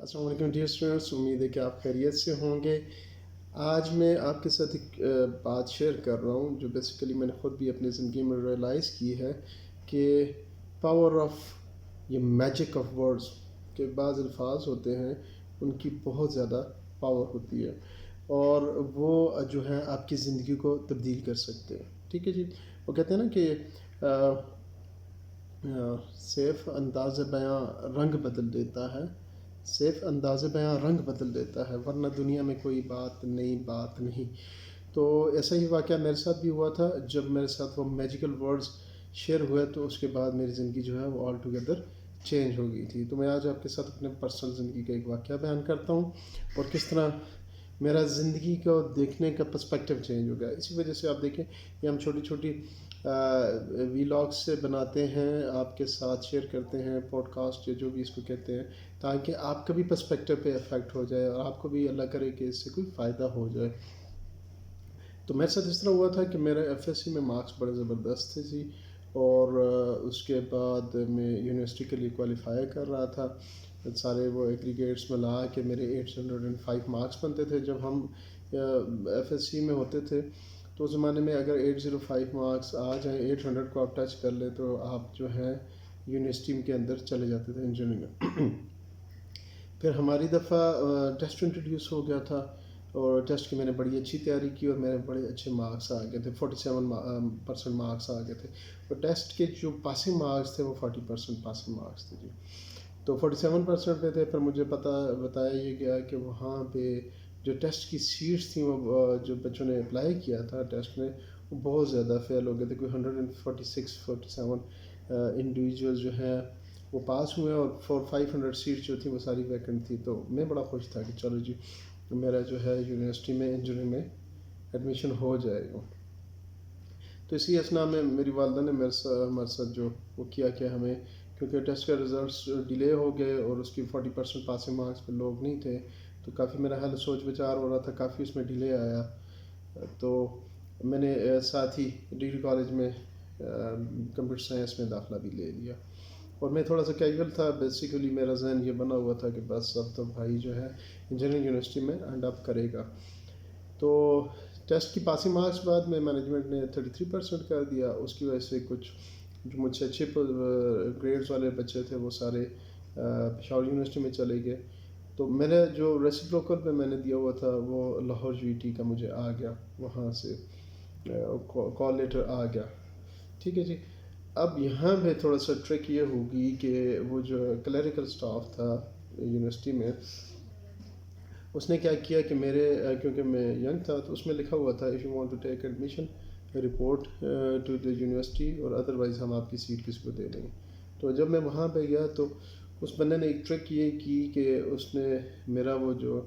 السلام علیکم dear students, امید ہے کہ آپ خیریت سے ہوں گے۔ آج میں آپ کے ساتھ ایک بات شیئر کر رہا ہوں جو بیسیکلی میں نے خود بھی اپنی زندگی میں ریئلائز کی ہے کہ پاور آف یہ میجک آف ورڈز کے بعض الفاظ ہوتے ہیں، ان کی بہت زیادہ پاور ہوتی ہے اور وہ جو ہے آپ کی زندگی کو تبدیل کر سکتے ہیں۔ ٹھیک ہے جی، وہ کہتے ہیں نا کہ سیف انداز بیاں رنگ بدل دیتا ہے، صرف انداز بیاں رنگ بدل دیتا ہے، ورنہ دنیا میں کوئی بات نہیں۔ تو ایسا ہی واقعہ میرے ساتھ بھی ہوا تھا۔ جب میرے ساتھ وہ میجیکل ورڈز شیئر ہوئے تو اس کے بعد میری زندگی جو ہے وہ آل ٹوگیدر چینج ہو گئی تھی۔ تو میں آج آپ کے ساتھ اپنے پرسنل زندگی کا ایک واقعہ بیان کرتا ہوں اور کس طرح میرا زندگی کو دیکھنے کا پرسپیکٹو چینج ہو گیا۔ اسی وجہ سے آپ دیکھیں کہ ہم چھوٹی چھوٹی ویلاگس سے بناتے ہیں، آپ کے ساتھ شیئر کرتے ہیں، پوڈ کاسٹ یا جو بھی اس کو کہتے ہیں، تاکہ آپ کا بھی پرسپیکٹو پہ افیکٹ ہو جائے اور آپ کو بھی اللہ کرے کہ اس سے کوئی فائدہ ہو جائے۔ تو میرے ساتھ اس طرح ہوا تھا کہ میرے ایف ایس سی میں مارکس بڑے زبردست تھے جی، اور اس کے بعد میں یونیورسٹی کے لیے کوالیفائی کر رہا تھا۔ سارے وہ ایگریگیٹس ملا کے میرے 805 مارکس بنتے تھے۔ جب ہم ایف ایس سی میں ہوتے تھے تو اس زمانے میں اگر 805 مارکس آ جائیں، 800 کو آپ ٹچ کر لیں تو آپ جو ہے یونیورسٹی کے اندر چلے جاتے تھے انجینئرنگ میں۔ پھر ہماری دفعہ ٹیسٹ انٹروڈیوس ہو گیا تھا اور ٹیسٹ کی میں نے بڑی اچھی تیاری کی اور میرے بڑے اچھے مارکس آ گئے تھے، 47% مارکس آ گئے تھے، اور ٹیسٹ کے جو پاسنگ مارکس تھے وہ 40% پاسنگ مارکس تھے جی۔ تو 47% پہ تھے۔ پھر مجھے بتایا یہ گیا کہ وہاں پہ جو ٹیسٹ کی سیٹس تھیں، وہ جو بچوں نے اپلائی کیا تھا ٹیسٹ میں، وہ بہت زیادہ فیل ہو گئے تھے۔ کوئی 146-47 انڈیویجول جو ہیں وہ پاس ہوئے اور 500 سیٹس جو تھیں وہ ساری ویکنٹ تھی۔ تو میں بڑا خوش تھا کہ چلو جی میرا جو ہے یونیورسٹی میں انجینئرنگ میں ایڈمیشن ہو جائے گا۔ تو اسی اسنا میں میری والدہ نے ہمارے ساتھ جو وہ کیا کہ ہمیں، کیونکہ ٹیسٹ کا رزلٹس ڈیلے ہو گئے اور اس کی 40% پاسنگ مارکس پہ لوگ نہیں تھے، تو کافی میرا حل سوچ بچار ہو رہا تھا، کافی اس میں ڈیلے آیا۔ تو میں نے ساتھ ہی ڈگری کالج میں کمپیوٹر سائنس میں داخلہ بھی لے لیا، اور میں تھوڑا سا کیجول تھا۔ بیسیکلی میرا ذہن یہ بنا ہوا تھا کہ بس اب تو بھائی جو ہے انجینئرنگ یونیورسٹی میں اینڈ اپ کرے گا۔ تو ٹیسٹ کی پاسنگ مارکس بعد میں مینجمنٹ نے 33% کر دیا۔ اس کی وجہ سے کچھ جو مجھ سے اچھے گریڈز والے بچے تھے وہ سارے پشاور یونیورسٹی میں چلے گئے۔ تو میں نے جو ریسیپروکل پہ میں نے دیا ہوا تھا وہ لاہور جی ٹی کا مجھے آ گیا، وہاں سے کال لیٹر آ گیا۔ ٹھیک ہے جی، اب یہاں پہ تھوڑا سا ٹرک یہ ہوگی کہ وہ جو کلیریکل سٹاف تھا یونیورسٹی میں، اس نے کیا کیا کہ میرے کیونکہ میں ینگ تھا تو اس میں لکھا ہوا تھا if you want to take admission report to the university, اور ادروائز ہم آپ کی سیٹ کسی کو دے دیں گے۔ تو جب میں وہاں پہ گیا تو اس بندے نے ایک ٹرک یہ کی کہ اس نے میرا وہ جو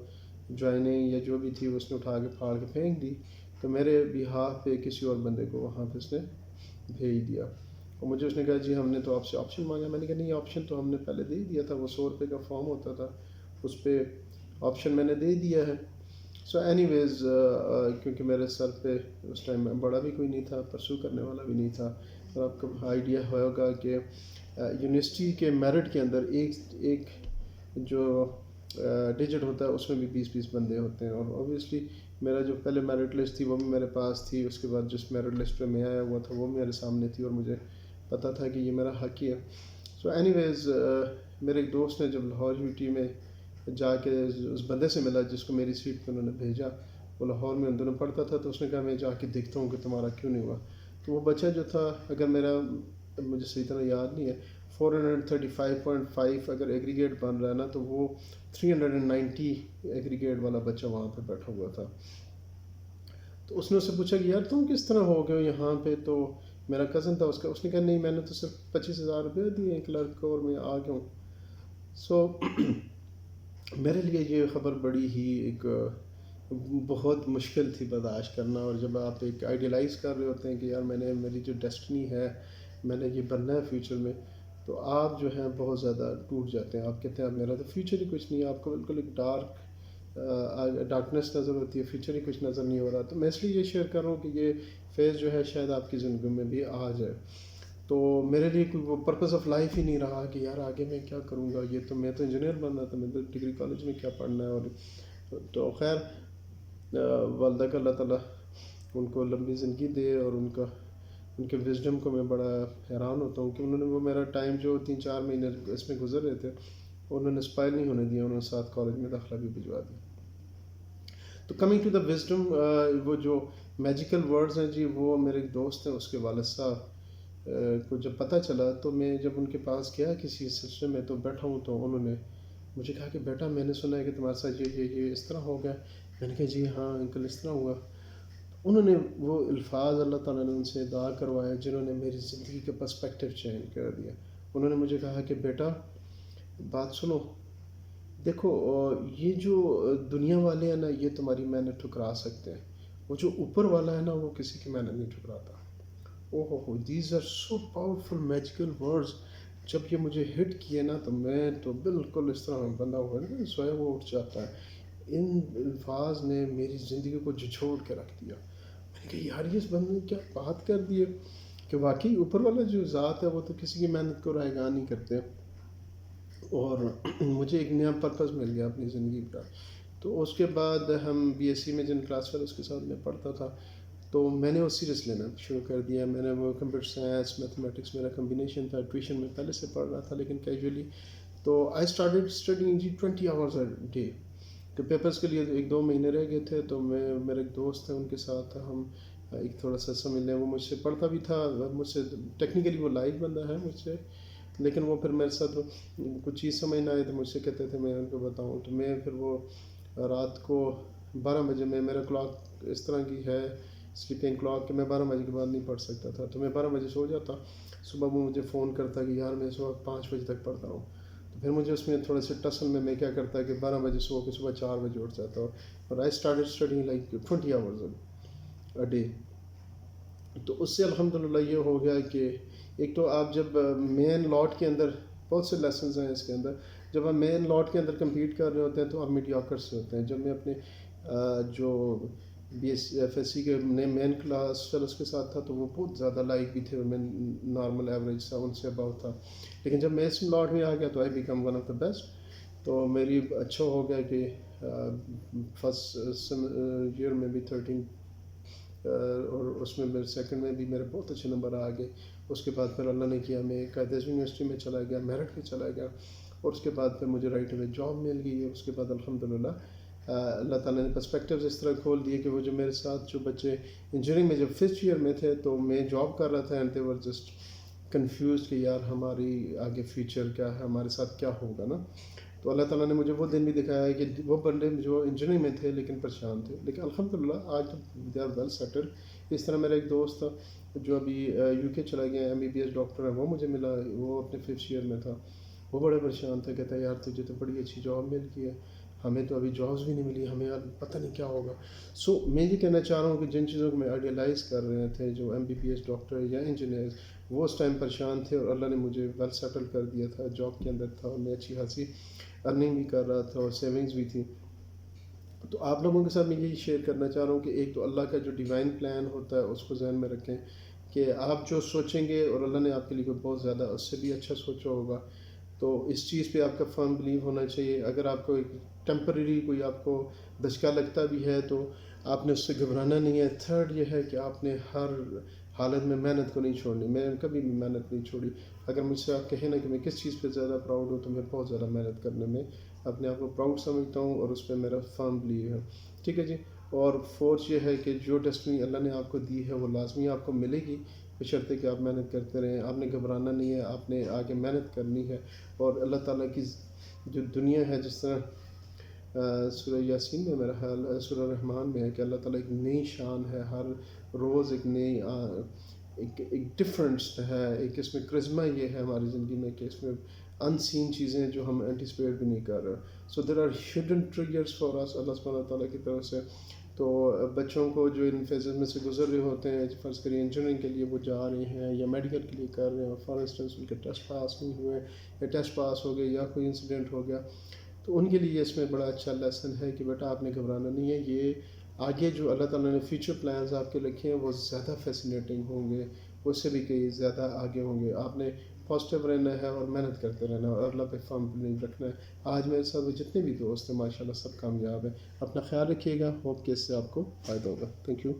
جوائننگ یا جو بھی تھی اس نے اٹھا کے پھاڑ کے پھینک دی، تو میرے بیہاف پہ کسی اور بندے کو وہاں پہ اس نے بھیج دیا، اور مجھے اس نے کہا جی ہم نے تو آپ سے آپشن مانگا۔ میں نے کہا نہیں، آپشن تو ہم نے پہلے دے دیا تھا، وہ 100 روپے کا فارم ہوتا تھا، اس پہ آپشن میں نے دے دیا ہے۔ سو اینی ویز کیونکہ میرے سر پہ اس ٹائم بڑا بھی کوئی نہیں تھا، پرسو کرنے والا بھی نہیں تھا، اور آپ کو آئیڈیا ہوگا کہ یونیورسٹی کے میرٹ کے اندر ایک جو ڈیجٹ ہوتا ہے اس میں بھی 20 بندے ہوتے ہیں، اور اوبویسلی میرا جو پہلے میرٹ لسٹ تھی وہ بھی میرے پاس تھی، اس کے بعد جس میرٹ لسٹ پہ میں آیا ہوا تھا وہ میرے سامنے تھی، اور مجھے پتہ تھا کہ یہ میرا حق ہی ہے۔ سو اینی ویز میرے ایک دوست نے جب لاہور یو ٹی میں جا کے اس بندے سے ملا جس کو میری سیٹ پہ انہوں نے بھیجا، وہ لاہور میں ان دونوں پڑھتا تھا، تو اس نے کہا میں جا کے دیکھتا ہوں کہ تمہارا کیوں نہیں ہوا۔ تو وہ بچہ جو تھا، اگر مجھے صحیح طرح یاد نہیں ہے، 435.5 اگر ایگریگیٹ بن رہا ہے نا، تو وہ 390 ایگریگیٹ والا بچہ وہاں پہ بیٹھا ہوا تھا۔ تو اس نے اس سے پوچھا کہ یار تم کس طرح ہو گئے ہو یہاں پہ؟ تو میرا کزن تھا اس نے کہا نہیں، میں نے تو صرف 25,000 روپے دیے ہیں کلرک کو اور میں آ گیا ہوں۔ سو میرے لیے یہ خبر بڑی ہی ایک بہت مشکل تھی برداشت کرنا، اور جب آپ ایک آئیڈیلائز کر رہے ہوتے ہیں کہ یار میری جو ڈیسٹنی ہے، میں نے یہ بننا ہے فیوچر میں، تو آپ جو ہیں بہت زیادہ ٹوٹ جاتے ہیں۔ آپ کہتے ہیں اب میرا تو فیوچر ہی کچھ نہیں ہے، آپ کو بالکل ایک ڈارکنیس نظر ہوتی ہے، فیوچر ہی کچھ نظر نہیں ہو رہا۔ تو میں اس لیے یہ شیئر کر رہا ہوں کہ یہ فیز جو ہے شاید آپ کی زندگی میں بھی آ جائے۔ تو میرے لیے کوئی وہ پرپز آف لائف ہی نہیں رہا کہ یار آگے میں کیا کروں گا، یہ تو میں تو انجینئر بننا تھا، میں تو ڈگری کالج میں کیا پڑھنا ہے. اور تو خیر والدہ کا اللہ تعالیٰ ان کو لمبی زندگی دے، اور ان کے وزڈم کو میں بڑا حیران ہوتا ہوں کہ انہوں نے وہ میرا ٹائم جو 3-4 مہینے اس میں گزر رہے تھے انہوں نے اسپائل نہیں ہونے دیا، انہوں نے ساتھ کالج میں داخلہ بھی بھجوا دیا. تو کمنگ ٹو دا وزڈم، وہ جو میجیکل ورڈز ہیں جی، وہ میرے ایک دوست ہیں، اس کے والد صاحب کو جب پتہ چلا تو میں جب ان کے پاس گیا کسی سلسلے میں تو بیٹھا ہوں، تو انہوں نے مجھے کہا کہ بیٹا میں نے سنا ہے کہ تمہارے ساتھ یہ اس طرح ہو گیا. میں نے کہا جی ہاں انکل اس طرح ہوا. انہوں نے وہ الفاظ اللہ تعالیٰ نے ان سے دعا کروایا جنہوں نے میری زندگی کا پرسپیکٹیو چینج کر دیا. انہوں نے مجھے کہا کہ بیٹا بات سنو، دیکھو یہ جو دنیا والے ہیں نا یہ تمہاری محنت ٹھکرا سکتے ہیں، وہ جو اوپر والا ہے نا وہ کسی کی محنت نہیں ٹھکراتا. Who these are so powerful magical words. جب یہ مجھے ہٹ کیے نا تو میں تو بالکل اس طرح بندہ ہوا نا سویا وہ اٹھ جاتا ہے. ان الفاظ نے میری زندگی کو جھنجھوڑ کے رکھ دیا. میں نے کہا یار یہ اس بندے نے کیا بات کر دی ہے کہ واقعی اوپر والا جو ذات ہے وہ تو کسی کی محنت کو رائے گاہ نہیں کرتے. اور مجھے ایک نیا پرپز مل گیا اپنی زندگی کا. تو اس کے بعد ہم بی ایس سی میں جن کلاس فیلوز کے ساتھ میں پڑھتا تھا تو میں نے وہ سیریس لینا شروع کر دیا. میں نے وہ کمپیوٹر سائنس میتھمیٹکس میرا کمبینیشن تھا. ٹیوشن میں پہلے سے پڑھ رہا تھا لیکن کیجولی. تو آئی اسٹارٹیڈ اسٹڈنگ جی 20 hours اے ڈے. کہ پیپرز کے لیے 1-2 مہینے رہ گئے تھے تو میں میرے ایک دوست ہیں ان کے ساتھ ہم ایک تھوڑا سا سمجھ لیں وہ مجھ سے پڑھتا بھی تھا، مجھ سے ٹیکنیکلی وہ لائق بندہ ہے مجھ سے، لیکن وہ پھر میرے ساتھ کچھ چیز سمجھ نہ آئی تو مجھ سے کہتے تھے میں ان کو بتاؤں. تو میں پھر وہ رات کو 12 بجے میں میرا کلاک اس طرح کی ہے سلیپنگ کلاک کہ میں 12 بجے کے بعد نہیں پڑھ سکتا تھا. تو میں 12 بجے سو جاتا. صبح وہ مجھے فون کرتا کہ یار میں اس وقت 5 بجے تک پڑھتا ہوں. تو پھر مجھے اس میں تھوڑے سے ٹسل میں کیا کرتا کہ 12 بجے سو کے صبح 4 بجے اٹھ جاتا. اور آئی started studying like 20 hours a day. تو اس سے الحمدللہ یہ ہو گیا کہ ایک تو آپ جب مین لاٹ کے اندر بہت سے لیسنز ہیں اس کے اندر، جب آپ مین لاٹ کے اندر کمپیٹ کر رہے ہوتے ہیں تو آپ میڈیاکر سے ہوتے ہیں. جب میں اپنے جو B S F S C کے مین کلاس فیلوز کے ساتھ تھا تو وہ بہت زیادہ لائق بھی تھے، میں نارمل ایوریج تھا ان سے اباؤ تھا. لیکن جب میں اس لاٹ میں آ گیا تو I became one of the best. تو میری اچھا ہو گیا کہ فرسٹ ایئر میں بھی 13 اور اس میں میرے سیکنڈ میں بھی میرے بہت اچھے نمبر آ گئے. اس کے بعد پھر اللہ نے کیا میں قائد یونیورسٹی میں چلا گیا، میرٹ میں چلا گیا، اور اس کے بعد پھر مجھے رائٹ اوے جاب مل گئی. اس کے بعد الحمدللہ اللہ تعالیٰ نے پرسپیکٹیوز اس طرح کھول دیے کہ وہ جو میرے ساتھ جو بچے انجینئرنگ میں جب فرسٹ ایئر میں تھے تو میں جاب کر رہا تھا and they were just confused کہ یار ہماری آگے فیوچر کیا ہے، ہمارے ساتھ کیا ہوگا نا. تو اللہ تعالیٰ نے مجھے وہ دن بھی دکھایا ہے کہ وہ بندے جو انجینئرنگ میں تھے لیکن پریشان تھے، لیکن الحمدللہ آج تو دے آر ویل سیٹلڈ. اس طرح میرا ایک دوست تھا جو ابھی یو کے چلا گیا MBBS ڈاکٹر ہے، وہ مجھے ملا، وہ اپنے 5th ایئر میں تھا. وہ بڑے پریشان تھا، کہتا ہے یار تجھے تو بڑی اچھی جاب مل گئی ہے، ہمیں تو ابھی جابس بھی نہیں ملی، ہمیں یار پتہ نہیں کیا ہوگا. سو میں یہ کہنا چاہ رہا ہوں کہ جن چیزوں کو میں آئیڈیلائز کر رہے تھے جو MBBS ڈاکٹر یا انجینئر وہ اس ٹائم پریشان تھے، اور اللہ نے مجھے ویل سیٹل کر دیا تھا، جاب کے اندر تھا اور میں اچھی خاصی ارننگ بھی کر رہا تھا اور سیونگز بھی تھی. تو آپ لوگوں کے ساتھ میں یہی شیئر کرنا چاہ رہا ہوں کہ ایک تو اللہ کا جو ڈیوائن پلان ہوتا ہے اس کو ذہن میں رکھیں کہ آپ جو سوچیں گے اور اللہ نے آپ کے لیے کوئی بہت زیادہ اس سے بھی اچھا سوچا ہوگا. تو اس چیز پہ آپ کا فرم بلیو ہونا چاہیے. اگر آپ کو ایک ٹیمپرری کوئی آپ کو دھچکا لگتا بھی ہے تو آپ نے اس سے گھبرانا نہیں ہے. تھرڈ یہ ہے کہ آپ نے ہر حالت میں محنت کو نہیں چھوڑنی. میں نے کبھی بھی محنت نہیں چھوڑی. اگر مجھ سے آپ کہیں نا کہ میں کس چیز پہ زیادہ پراؤڈ ہوں تو میں بہت زیادہ محنت کرنے میں اپنے آپ کو پراؤڈ سمجھتا ہوں اور اس پہ میرا فرم بلیو ہے. ٹھیک ہے جی. اور فورتھ یہ ہے کہ جو ڈیسٹنی اللہ نے آپ کو دی ہے وہ لازمی آپ کو ملے گی، بشرطے کہ آپ محنت کرتے رہیں. آپ نے گھبرانا نہیں ہے، آپ نے آگے محنت کرنی ہے. اور اللہ تعالیٰ کی جو دنیا ہے، جس طرح سورہ یاسین میں میرا خیال سورہ رحمان میں ہے کہ اللہ تعالیٰ ایک نئی شان ہے، ہر روز ایک نئی ایک ڈفرینس ہے، ایک اس میں کرزمہ یہ ہے ہماری زندگی میں کہ اس میں ان سین چیزیں جو ہم اینٹیسپیٹ بھی نہیں کر رہے. So there are hidden triggers for us اللہ سبحانہ تعالیٰ کی طرف سے. تو بچوں کو جو ان فیزز میں سے گزر رہے ہوتے ہیں، فرض کریے انجینئرنگ کے لیے وہ جا رہے ہیں یا میڈیکل کے لیے کر رہے ہیں، فار انسٹنس ان کے ٹیسٹ پاس نہیں ہوئے یا ٹیسٹ پاس ہو گئے یا کوئی انسیڈنٹ ہو گیا، تو ان کے لیے اس میں بڑا اچھا لیسن ہے کہ بیٹا آپ نے گھبرانا نہیں ہے. یہ آگے جو اللہ تعالیٰ نے فیوچر پلانز آپ کے رکھے ہیں وہ زیادہ فیسینیٹنگ ہوں گے اس سے بھی کئی زیادہ آگے ہوں گے. آپ نے پازیٹیو رہنا ہے اور محنت کرتے رہنا ہے اور اللہ پہ فرم بلیو رکھنا ہے. آج میرے ساتھ وہ جتنے بھی دوست ہیں ماشاء اللہ سب کامیاب ہیں. اپنا خیال رکھیے گا. ہوپ کہ اس سے آپ کو فائدہ ہوگا. Thank you.